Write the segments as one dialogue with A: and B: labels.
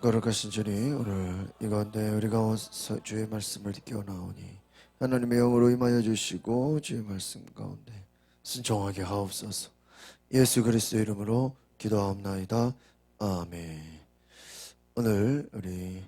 A: 거룩하신 주님, 오늘 이 가운데 우리가 주의 말씀을 깨어나오니 하나님의 영으로 임하여 주시고 주의 말씀 가운데 순종하게 하옵소서. 예수 그리스도의 이름으로 기도하옵나이다. 아멘. 오늘 우리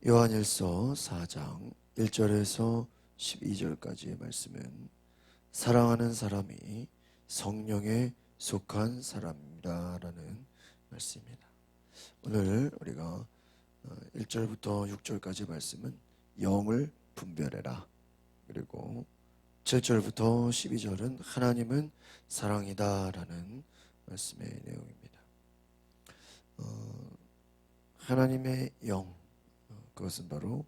A: 요한일서 4장 1절에서 12절까지의 말씀은 사랑하는 사람이 성령에 속한 사람이다 라는 말씀입니다. 오늘 우리가 1절부터 6절까지 말씀은 영을 분별해라, 그리고 7절부터 12절은 하나님은 사랑이다 라는 말씀의 내용입니다. 하나님의 영, 그것은 바로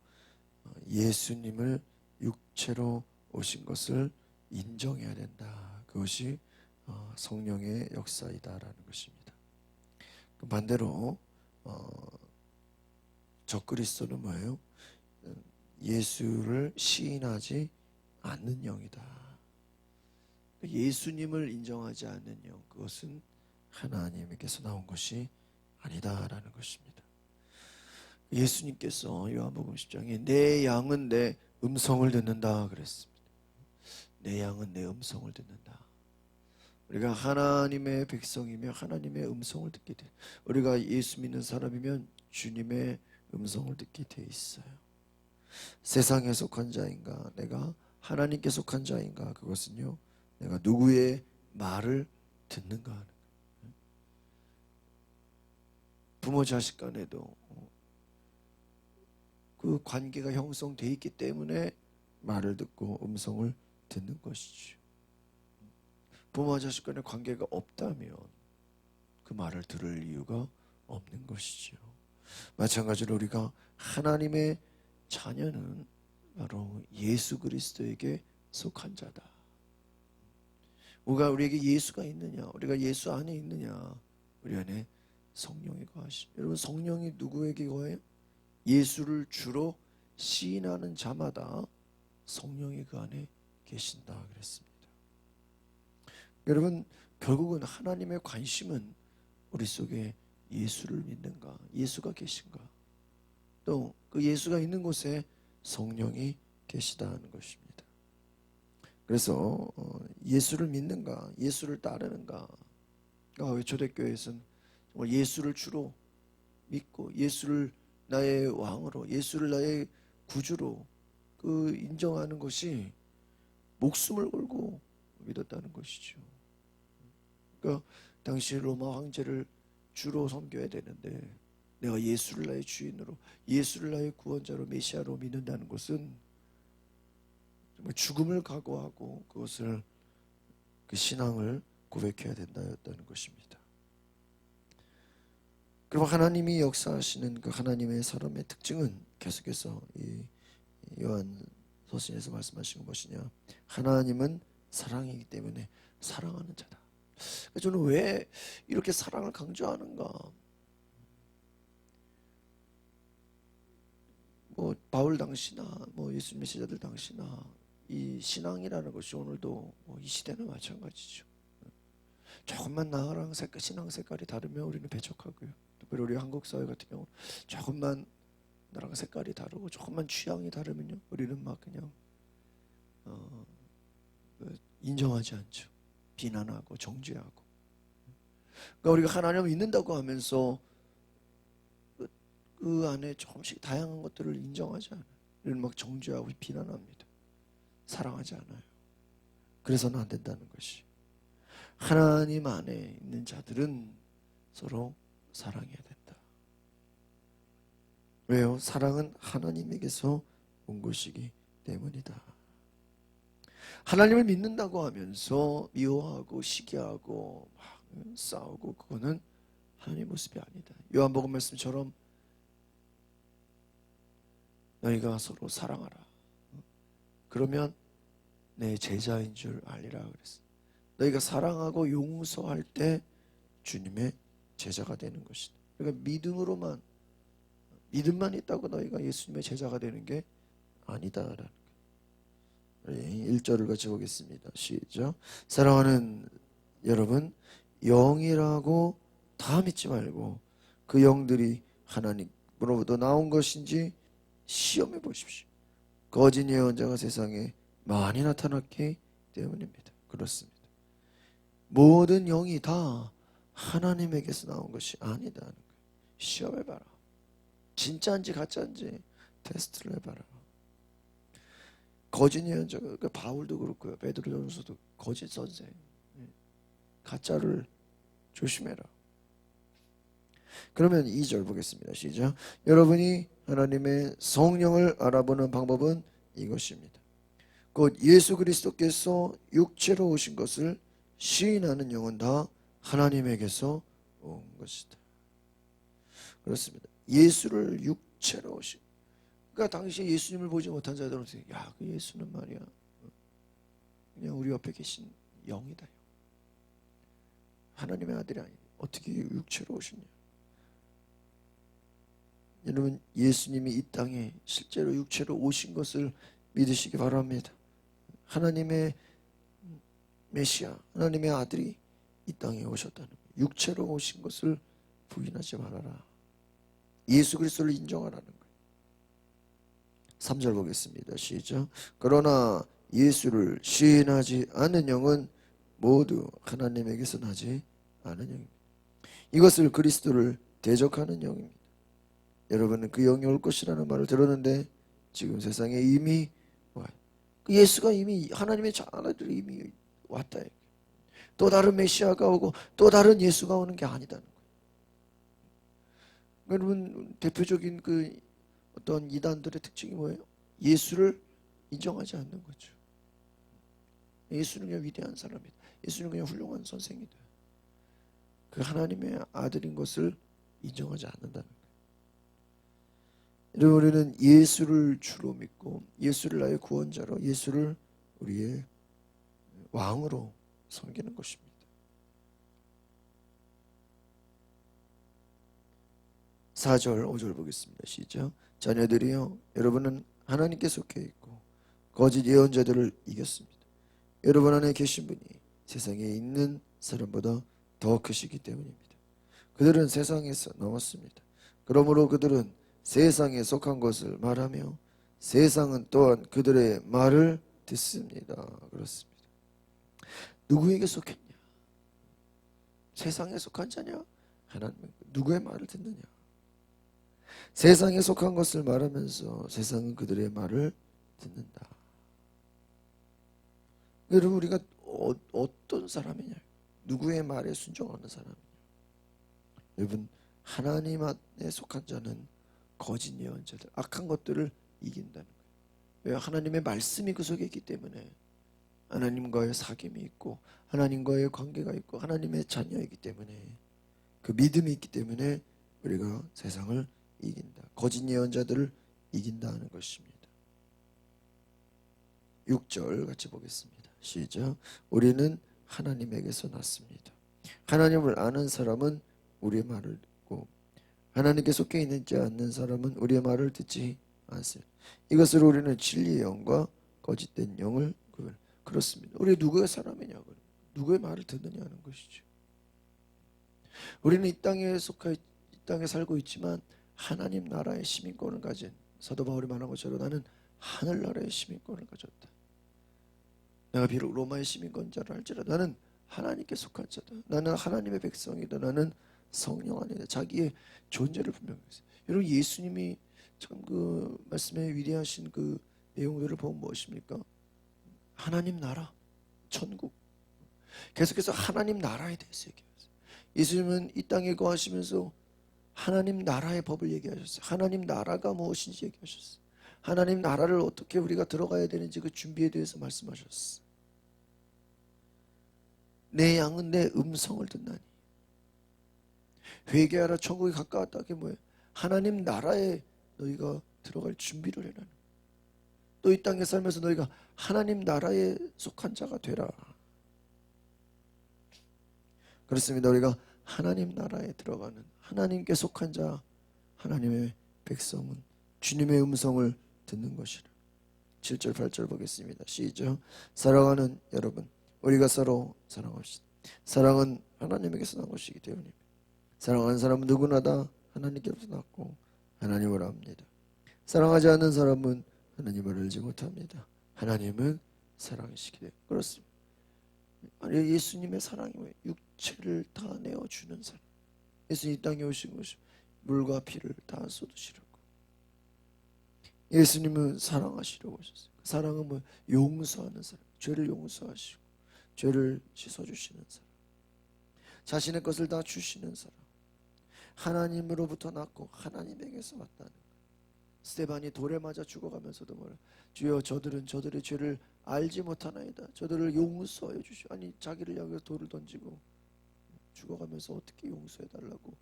A: 예수님을 육체로 오신 것을 인정해야 된다. 그것이 성령의 역사이다라는 것입니다. 반대로 적그리스도는 뭐예요? 예수를 시인하지 않는 영이다. 예수님을 인정하지 않는 영, 그것은 하나님에게서 나온 것이 아니다라는 것입니다. 예수님께서 요한복음 10장에 내 양은 내 음성을 듣는다 그랬습니다. 내 양은 내 음성을 듣는다. 우리가 하나님의 백성이며 하나님의 음성을 듣게 돼. 우리가 예수 믿는 사람이면 주님의 음성을 듣게 돼 있어요. 세상에 속한 자인가, 내가 하나님께 속한 자인가, 그것은요, 내가 누구의 말을 듣는가 하는 거예요. 부모 자식 간에도 그 관계가 형성돼 있기 때문에 말을 듣고 음성을 듣는 것이죠. 부모와 자식 간의 관계가 없다면 그 말을 들을 이유가 없는 것이죠. 마찬가지로 우리가 하나님의 자녀는 바로 예수 그리스도에게 속한 자다. 우리에게 예수가 있느냐, 우리가 예수 안에 있느냐, 우리 안에 성령이 거하시. 여러분, 성령이 누구에게 거해요? 예수를 주로 시인하는 자마다 성령이 그 안에 계신다 그랬습니다. 여러분, 결국은 하나님의 관심은 우리 속에 예수를 믿는가, 예수가 계신가, 또 그 예수가 있는 곳에 성령이 계시다는 것입니다. 그래서 예수를 믿는가, 예수를 따르는가. 왜 초대교회에서는 정말 예수를 주로 믿고 예수를 나의 왕으로, 예수를 나의 구주로 그 인정하는 것이 목숨을 걸고 믿었다는 것이죠. 그러니까 당시 로마 황제를 주로 섬겨야 되는데 내가 예수를 나의 주인으로, 예수를 나의 구원자로, 메시아로 믿는다는 것은 정말 죽음을 각오하고 그것을, 그 신앙을 고백해야 된다는 것입니다. 그리고 하나님이 역사하시는 그 하나님의 사람의 특징은 계속해서 이 요한 서신에서 말씀하신 것이냐, 하나님은 사랑이기 때문에 사랑하는 자다. 저는 왜 이렇게 사랑을 강조하는가? 바울 당시나 예수 메시아들 당시나 이 신앙이라는 것이 오늘도 이 시대나 마찬가지죠. 조금만 나랑 신앙 색깔이 다르면 우리는 배척하고요. 특별히 우리 한국 사회 같은 경우 조금만 나랑 색깔이 다르고 조금만 취향이 다르면요, 우리는 막 그냥 인정하지 않죠. 비난하고 정죄하고. 그러니까 우리가 하나님을 믿는다고 하면서 그 안에 조금씩 다양한 것들을 인정하지 않아요. 우리는 막 정죄하고 비난합니다. 사랑하지 않아요. 그래서는 안 된다는 것이, 하나님 안에 있는 자들은 서로 사랑해야 된다. 왜요? 사랑은 하나님에게서 온 것이기 때문이다. 하나님을 믿는다고 하면서 미워하고 시기하고 막 싸우고, 그거는 하나님의 모습이 아니다. 요한복음 말씀처럼 너희가 서로 사랑하라. 그러면 내 제자인 줄 알리라 그랬어. 너희가 사랑하고 용서할 때 주님의 제자가 되는 것이다. 그러니까 믿음만 있다고 너희가 예수님의 제자가 되는 게 아니다라는 거예요. 1절을 같이 보겠습니다. 시작. 사랑하는 여러분, 영이라고 다 믿지 말고 그 영들이 하나님으로부터 나온 것인지 시험해 보십시오. 거짓 예언자가 세상에 많이 나타났기 때문입니다. 그렇습니다. 모든 영이 다 하나님에게서 나온 것이 아니다는 거예요. 시험해봐라. 진짜인지 가짜인지 테스트를 해봐라. 거짓 예언자가 바울도 그렇고요. 베드로전서도 거짓 선생. 가짜를 조심해라. 그러면 2절 보겠습니다. 시작. 여러분이 하나님의 성령을 알아보는 방법은 이것입니다. 곧 예수 그리스도께서 육체로 오신 것을 시인하는 영은 다 하나님에게서 온 것이다. 그렇습니다. 예수를 육체로 오신. 그러니까 당시에 예수님을 보지 못한 자들은 야, 그 예수는 말이야 그냥 우리 옆에 계신 영이다. 하나님의 아들이 아니 어떻게 육체로 오시냐. 여러분 예수님이 이 땅에 실제로 육체로 오신 것을 믿으시기 바랍니다. 하나님의 메시아, 하나님의 아들이 이 땅에 오셨다는 거예요. 육체로 오신 것을 부인하지 말아라. 예수 그리스도를 인정하라는 거예요. 3절 보겠습니다. 시작. 그러나 예수를 시인하지 않는 영은 모두 하나님에게서 나지 않은 영입니다. 이것을 그리스도를 대적하는 영입니다. 여러분은 그 영이 올 것이라는 말을 들었는데 지금 세상에 이미 와요. 그 예수가 이미 하나님의 자녀들이 이미 왔다. 또 다른 메시아가 오고 또 다른 예수가 오는 게 아니다는 거예요. 여러분 대표적인 그 어떤 이단들의 특징이 뭐예요? 예수를 인정하지 않는 거죠. 예수는 그냥 위대한 사람이다. 예수는 그냥 훌륭한 선생이다. 그 하나님의 아들인 것을 인정하지 않는다는 거예요. 여러분 우리는 예수를 주로 믿고 예수를 나의 구원자로 예수를 우리의 왕으로 섬기는 것입니다. (4절) (5절) 보겠습니다. 시작. 자녀들이여 여러분은 하나님께 속해 있고 거짓 예언자들을 이겼습니다. 여러분 안에 계신 분이 세상에 있는 사람보다 더 크시기 때문입니다. 그들은 세상에서 나왔습니다. 그러므로 그들은 세상에 속한 것을 말하며 세상은 또한 그들의 말을 듣습니다. 그렇습니다. 누구에게 속했냐? 세상에 속한 자냐? 하나님. 누구의 말을 듣느냐? 세상에 속한 것을 말하면서 세상은 그들의 말을 듣는다. 여러분 우리가 어떤 사람이냐? 누구의 말에 순종하는 사람이냐? 여러분 하나님 안에 속한 자는 거짓 예언자들, 악한 것들을 이긴다는 거예요. 왜? 하나님의 말씀이 그 속에 있기 때문에 하나님과의 사귐이 있고 하나님과의 관계가 있고 하나님의 자녀이기 때문에 그 믿음이 있기 때문에 우리가 세상을 이긴다. 거짓 예언자들을 이긴다는 것입니다. 6절 같이 보겠습니다. 시작. 우리는 하나님에게서 났습니다. 하나님을 아는 사람은 우리의 말을 듣고 하나님께 속해 있지 않는 사람은 우리의 말을 듣지 않습니다. 이것으로 우리는 진리의 영과 거짓된 영을 구별. 그렇습니다. 우리 누구의 사람이냐고, 누구의 말을 듣느냐는 것이죠. 우리는 이 땅에 속해 이 땅에 살고 있지만 하나님 나라의 시민권을 가진 사도 바울이 말한 것처럼 나는 하늘나라의 시민권을 가졌다. 내가 비록 로마의 시민권자라 할지라도 나는 하나님께 속한 자다. 나는 하나님의 백성이다. 나는 성령 안에 자기의 존재를 분명히 했어요. 여러분 예수님이 참 그 말씀에 위대하신 그 내용들을 보면 무엇입니까? 하나님 나라, 천국. 계속해서 하나님 나라에 대해서 얘기했어요. 예수님은 이 땅에 거하시면서 하나님 나라의 법을 얘기하셨어요. 하나님 나라가 무엇인지 얘기하셨어요. 하나님 나라를 어떻게 우리가 들어가야 되는지 그 준비에 대해서 말씀하셨어요. 내 양은 내 음성을 듣나니. 회개하라 천국이 가까웠다. 그게 뭐예요? 하나님 나라에 너희가 들어갈 준비를 해라. 또 이 땅에 살면서 너희가 하나님 나라에 속한 자가 되라. 그렇습니다. 우리가 하나님 나라에 들어가는 하나님께 속한 자, 하나님의 백성은 주님의 음성을 듣는 것이라. 7절 8절 보겠습니다. 시작. 사랑하는 여러분, 우리가 서로 사랑합시다. 사랑은 하나님에게서 난 것이기 때문입니다. 사랑하는 사람은 누구나 다 하나님께로부터 났고 하나님을 압니다. 사랑하지 않는 사람은 하나님을 알지 못합니다. 하나님은 사랑이시기 때문에 그렇습니다. 아니, 예수님의 사랑이 뭐예요? 육체를 다 내어주는 사랑. 예수님 이 땅에 오신 것이 물과 피를 다 쏟으시려고. 예수님은 사랑하시려고 오셨어요. 그 사랑은 뭐 용서하는 사랑, 죄를 용서하시고 죄를 씻어주시는 사랑, 자신의 것을 다 주시는 사랑, 하나님으로부터 났고 하나님에게서 왔다는 거예요. 스데반이 돌에 맞아 죽어가면서도 뭐라, 주여 저들은 저들의 죄를 알지 못하나이다. 저들을 용서해 주시오. 아니, 자기를 향해서 돌을 던지고 죽어가면서 어떻게 용서해 달라고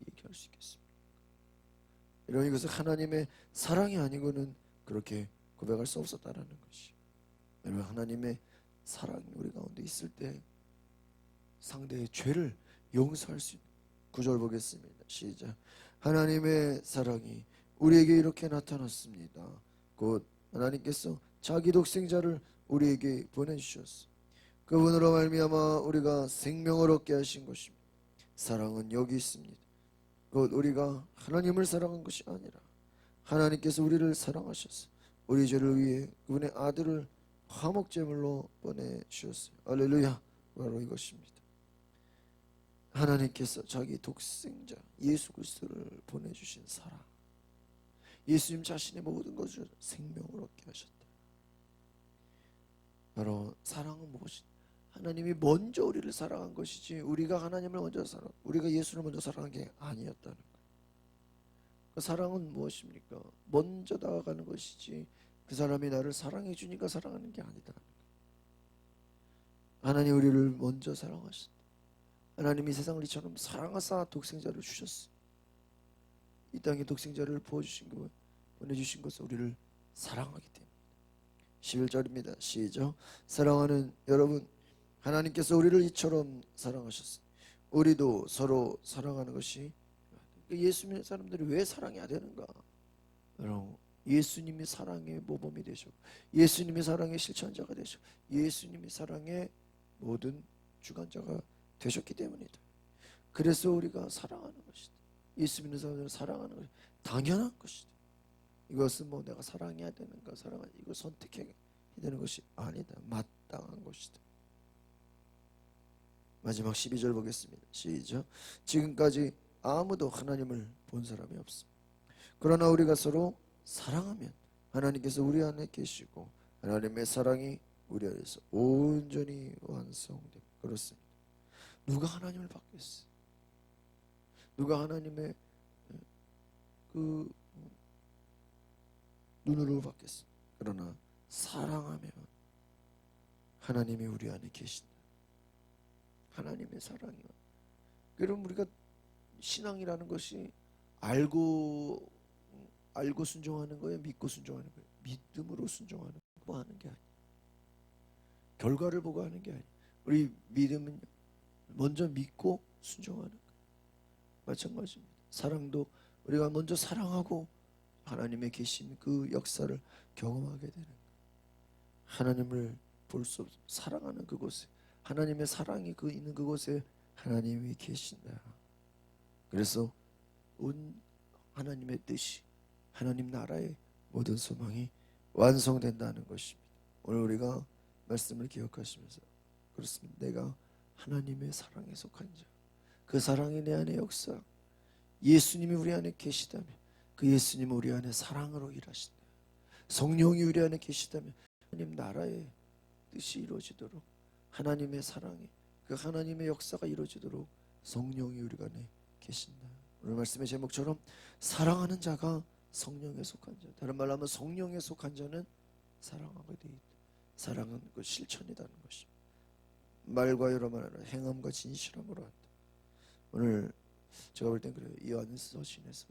A: 얘기할 수 있겠습니까? 이런 이것은 하나님의 사랑이 아니고는 그렇게 고백할 수 없었다라는 것이. 여러분, 하나님의 사랑이 우리 가운데 있을 때 상대의 죄를 용서할 수 있는 9절 보겠습니다. 시작. 하나님의 사랑이 우리에게 이렇게 나타났습니다. 곧 하나님께서 자기 독생자를 우리에게 보내주셨어. 그분으로 말미암아 우리가 생명을 얻게 하신 것입니다. 사랑은 여기 있습니다. 곧 우리가 하나님을 사랑한 것이 아니라 하나님께서 우리를 사랑하셔서 우리 죄를 위해 그분의 아들을 화목제물로 보내주셨어요. 할렐루야. 바로 이것입니다. 하나님께서 자기 독생자 예수 그리스도를 보내주신 사랑, 예수님 자신의 모든 것을 생명을 얻게 하셨다. 바로 사랑은 무엇이냐? 하나님이 먼저 우리를 사랑한 것이지 우리가 하나님을 먼저 우리가 예수를 먼저 사랑한 게 아니었다는 거예요. 그 사랑은 무엇입니까? 먼저 다가가는 것이지 그 사람이 나를 사랑해 주니까 사랑하는 게 아니다. 하나님 우리를 먼저 사랑하셨다. 하나님이 세상을 이처럼 사랑하사 독생자를 주셨어. 이 땅에 독생자를 보내주신 것은 우리를 사랑하기 때문에. 11절입니다. 시작. 사랑하는 여러분, 하나님께서 우리를 이처럼 사랑하셨어요. 우리도 서로 사랑하는 것이. 예수 믿는 사람들이 왜 사랑해야 되는가? 여러분, 예수님이 사랑의 모범이 되셨고 예수님이 사랑의 실천자가 되셨고 예수님이 사랑의 모든 주관자가 되셨기 때문이다. 그래서 우리가 사랑하는 것이다. 예수 믿는 사람들은 사랑하는 것이 당연한 것이다. 이것은 뭐 내가 사랑해야 되는가, 이거 선택해야 되는 것이 아니다. 마땅한 것이다. 마지막 12절 보겠습니다. 시작. 지금까지 아무도 하나님을 본 사람이 없습니다. 그러나 우리가 서로 사랑하면 하나님께서 우리 안에 계시고 하나님의 사랑이 우리 안에서 온전히 완성됩니다. 그렇습니다. 누가 하나님을 받겠어? 누가 하나님의 그 눈으로 받겠어? 그러나 사랑하면 하나님이 우리 안에 계신다. 하나님의 사랑이요. 그럼 우리가 신앙이라는 것이 알고 순종하는 거예요? 믿고 순종하는 거예요? 믿음으로 순종하는 거 하는 게 아니에요. 결과를 보고 하는 게 아니에요. 우리 믿음은 먼저 믿고 순종하는 거예요. 마찬가지입니다. 사랑도 우리가 먼저 사랑하고 하나님의 계신 그 역사를 경험하게 되는 거예요. 하나님을 볼 수 없어 사랑하는 그곳에 하나님의 사랑이 있는 그곳에 하나님이 계신다. 그래서 온 하나님의 뜻이 하나님 나라의 모든 소망이 완성된다는 것입니다. 오늘 우리가 말씀을 기억하시면서 그렇습니다. 내가 하나님의 사랑에 속한 자, 그 사랑이 내 안에 역사, 예수님이 우리 안에 계시다면 그 예수님은 우리 안에 사랑으로 일하신다. 성령이 우리 안에 계시다면 하나님 나라의 뜻이 이루어지도록 하나님의 사랑이 그 하나님의 역사가 이루어지도록 성령이 우리 안에 계신다. 오늘 말씀의 제목처럼 사랑하는 자가 성령에 속한 자, 다른 말로 하면 성령에 속한 자는 사랑하게 돼 있다. 사랑은 그 실천이라는 것입니다. 말과 여러만 하나 행함과 진실함으로 한다. 오늘 제가 볼 땐 그래요. 요한서신에서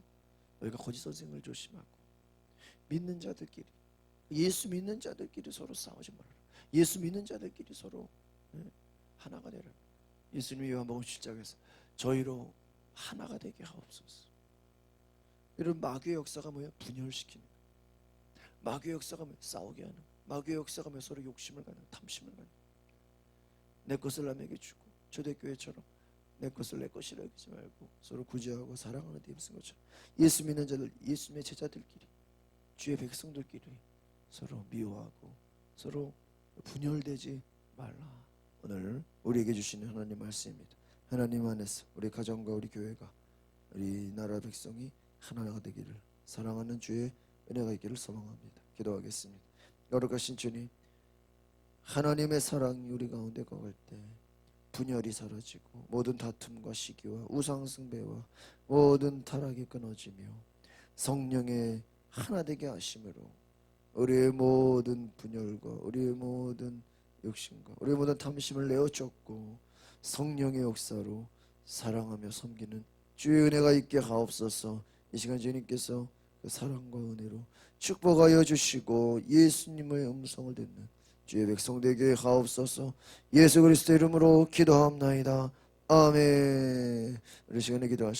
A: 너희가 거짓 선생을 조심하고 믿는 자들끼리 예수 믿는 자들끼리 서로 싸우지 말아라. 예수 믿는 자들끼리 서로 하나가 되라. 예수님이 요한복음 7장에서 저희로 하나가 되게 하옵소서. 이런 마귀의 역사가 뭐야? 분열시키는 거야. 마귀의 역사가 뭐야? 싸우게 하는 거야. 마귀의 역사가 뭐야? 서로 욕심을 가는 거야. 탐심을 가는 거야. 내 것을 남에게 주고 초대교회처럼 내 것을 내 것이라 하지 말고 서로 구제하고 사랑하는 데 힘쓴 것처럼 예수 믿는 자들, 예수님의 제자들끼리, 주의 백성들끼리 서로 미워하고 서로 분열되지 말라. 오늘 우리에게 주시는 하나님 말씀입니다. 하나님 안에서 우리 가정과 우리 교회가, 우리 나라 백성이 하나가 되기를, 사랑하는 주의 은혜가 있기를 소망합니다. 기도하겠습니다. 거룩하신 주님, 하나님의 사랑이 우리 가운데 거할 때 분열이 사라지고 모든 다툼과 시기와 우상숭배와 모든 타락이 끊어지며 성령의 하나 되게 하심으로 우리의 모든 분열과 우리의 모든 욕심과 우리의 모든 탐심을 내어 쫓고 성령의 역사로 사랑하며 섬기는 주의 은혜가 있게 하옵소서. 이 시간 주님께서 그 사랑과 은혜로 축복하여 주시고 예수님의 음성을 듣는 주의 백성 되게 하옵소서. 예수 그리스도 이름으로 기도합나이다. 아멘. 우리 시간에 기도하실